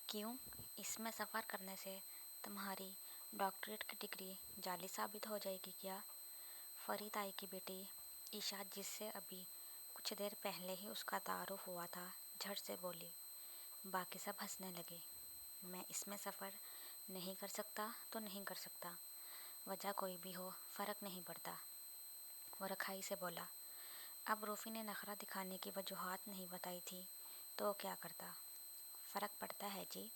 क्यों? इसमें सफ़र करने से तुम्हारी डॉक्टरेट की डिग्री जाली साबित हो जाएगी क्या? फरीद आई की बेटी ईशा, जिससे अभी कुछ देर पहले ही उसका तारुफ हुआ था, झट से बोली। बाकी सब हंसने लगे। मैं इसमें सफ़र नहीं कर सकता तो नहीं कर सकता, वजह कोई भी हो फ़र्क नहीं पड़ता, वो रखाई से बोला। अब रूफी ने नखरा दिखाने की वजूहात नहीं बताई थी तो क्या करता। फ़र्क पड़ता है जी।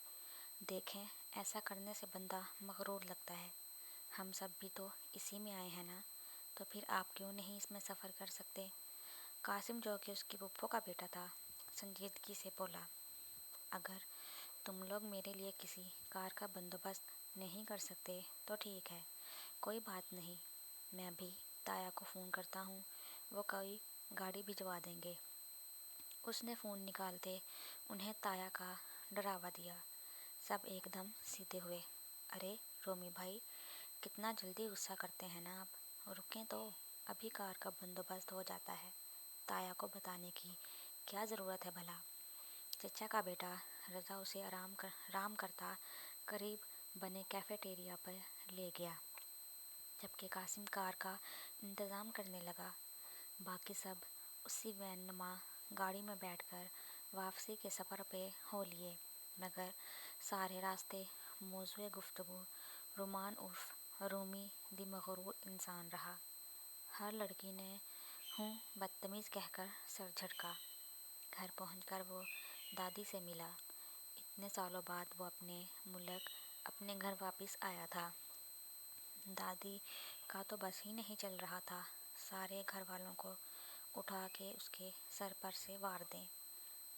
देखें, ऐसा करने से बंदा मगरूर लगता है। हम सब भी तो इसी में आए हैं ना, तो फिर आप क्यों नहीं इसमें सफ़र कर सकते? कासिम, जो कि उसकी फूफो का बेटा था, संजीदगी से बोला। अगर तुम लोग मेरे लिए किसी कार का बंदोबस्त नहीं कर सकते तो ठीक है, कोई बात नहीं। मैं भी ताया को फ़ोन करता हूँ, वो कोई गाड़ी भिजवा देंगे। उसने फ़ोन निकालते उन्हें ताया का डरावा दिया। सब एकदम सीधे हुए। अरे रोमी भाई, कितना जल्दी गुस्सा करते हैं ना आप, रुकें तो, अभी कार का बंदोबस्त हो जाता है। ताया को बताने की क्या ज़रूरत है भला? चचा का बेटा रज़ा उसे आराम करता करीब बने कैफेटेरिया पर ले गया, जबकि कासिम कार का इंतज़ाम करने लगा। बाकी सब उसी वैन नुमा गाड़ी में बैठकर वापसी के सफ़र पे हो लिए, मगर सारे रास्ते मौज़ूए गुफ्तगू रुमान उर्फ रूमी दी मगरूर इंसान रहा। हर लड़की ने हूँ बदतमीज़ कहकर सर झटका। घर पहुंचकर वो दादी से मिला। इतने सालों बाद वो अपने मुल्क, अपने घर वापस आया था। दादी का तो बस ही नहीं चल रहा था सारे घर वालों को उठा के उसके सर पर से वार दें।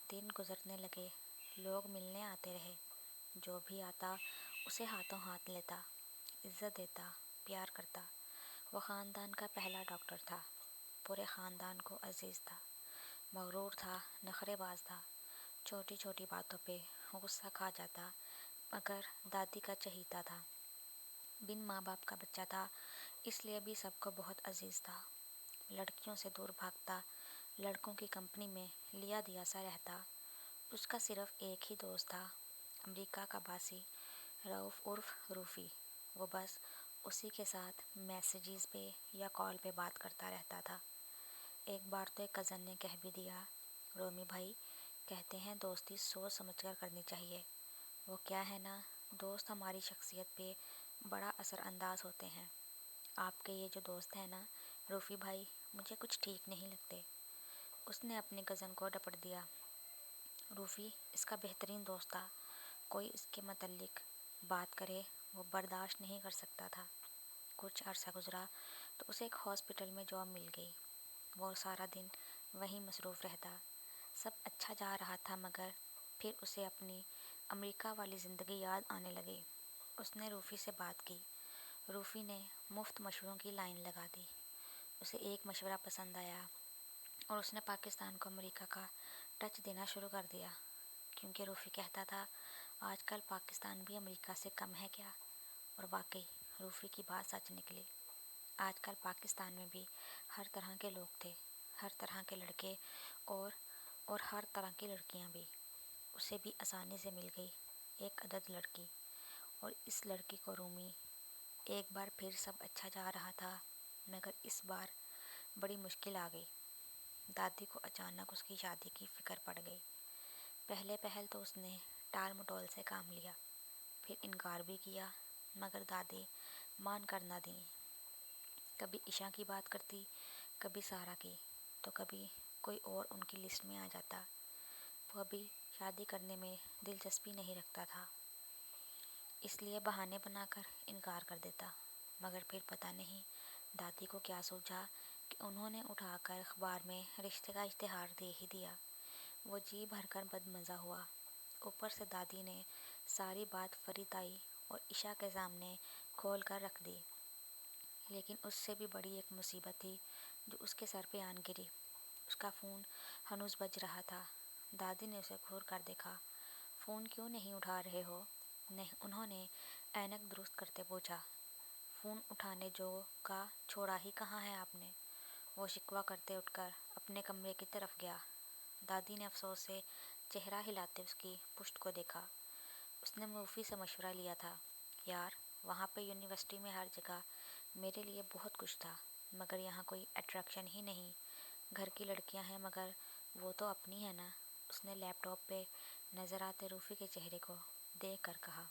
दिन गुजरने लगे, लोग मिलने आते रहे। जो भी आता उसे हाथों हाथ लेता, इज्जत देता, प्यार करता। वो ख़ानदान का पहला डॉक्टर था, पूरे ख़ानदान को अजीज़ था, मगरूर था, नखरेबाज था, छोटी छोटी बातों पे गुस्सा खा जाता, मगर दादी का चहीता था। बिन माँ बाप का बच्चा था, इसलिए भी सबको बहुत अजीज़ था। लड़कियों से दूर भागता, लड़कों की कंपनी में लिया दिया सा रहता। उसका सिर्फ एक ही दोस्त था, अमेरिका का बासी रऊफ़ उर्फ रूफ़ी। वो बस उसी के साथ मैसेजेस पे या कॉल पे बात करता रहता था। एक बार तो एक कज़न ने कह भी दिया, रोमी भाई, कहते हैं दोस्ती सोच समझ कर करनी चाहिए। वो क्या है ना, दोस्त हमारी शख्सियत पे बड़ा असरअंदाज होते हैं। आपके ये जो दोस्त हैं ना रूफ़ी भाई, मुझे कुछ ठीक नहीं लगते। उसने अपने कज़न को डपट दिया। रूफ़ी इसका बेहतरीन दोस्त था, कोई इसके मतलब बात करे वो बर्दाश्त नहीं कर सकता था। कुछ अरसा गुजरा तो उसे एक हॉस्पिटल में जॉब मिल गई। वो सारा दिन वहीं मसरूफ़ रहता। सब अच्छा जा रहा था, मगर फिर उसे अपनी अमेरिका वाली ज़िंदगी याद आने लगी। उसने रूफ़ी से बात की। रूफ़ी ने मुफ्त मशवरों की लाइन लगा दी। उसे एक मशवरा पसंद आया और उसने पाकिस्तान को अमेरिका का टच देना शुरू कर दिया, क्योंकि रूफ़ी कहता था, आजकल पाकिस्तान भी अमेरिका से कम है क्या? और वाकई रूफ़ी की बात सच निकली। आजकल पाकिस्तान में भी हर तरह के लोग थे, हर तरह के लड़के और हर तरह की लड़कियां भी। उसे भी आसानी से मिल गई एक अदद लड़की, और इस लड़की को रूमी। एक बार फिर सब अच्छा जा रहा था, मगर इस बार बड़ी मुश्किल आ गई। दादी को अचानक उसकी शादी की फ़िक्र पड़ गई। पहले पहल तो उसने टाल मटोल से काम लिया, फिर इनकार भी किया, मगर दादी मान कर ना दी। कभी ईशा की बात करती, कभी सारा की, तो कभी कोई और उनकी लिस्ट में आ जाता। वो अभी शादी करने में दिलचस्पी नहीं रखता था, इसलिए बहाने बनाकर इनकार कर देता। मगर फिर पता नहीं दादी को क्या सूझा कि उन्होंने उठाकर अखबार में रिश्ते का इश्तिहार दे ही दिया। वो जी भरकर बदमज़ा हुआ। ऊपर से दादी ने सारी बात फरीदाई और ईशा के सामने खोल कर रख दी। लेकिन उससे भी बड़ी एक मुसीबत थी जो उसके सर पे आन गिरी। उसका फ़ोन हनूज़ बज रहा था। दादी ने उसे घूर कर देखा। फ़ोन क्यों नहीं उठा रहे हो? नहीं, उन्होंने ऐनक दुरुस्त करते पूछा। फ़ोन उठाने जो का छोड़ा ही कहाँ है आपने? वो शिकवा करते उठकर अपने कमरे की तरफ गया। दादी ने अफसोस से चेहरा हिलाते उसकी पुश्त को देखा। اس نے موفی سے مشورہ لیا تھا۔ یار وہاں پہ یونیورسٹی میں ہر جگہ میرے لیے بہت کچھ تھا، مگر یہاں کوئی اٹریکشن ہی نہیں۔ گھر کی لڑکیاں ہیں مگر وہ تو اپنی ہے نا۔ اس نے لیپ ٹاپ پہ نظر آتے روفی کے چہرے کو دیکھ کر کہا۔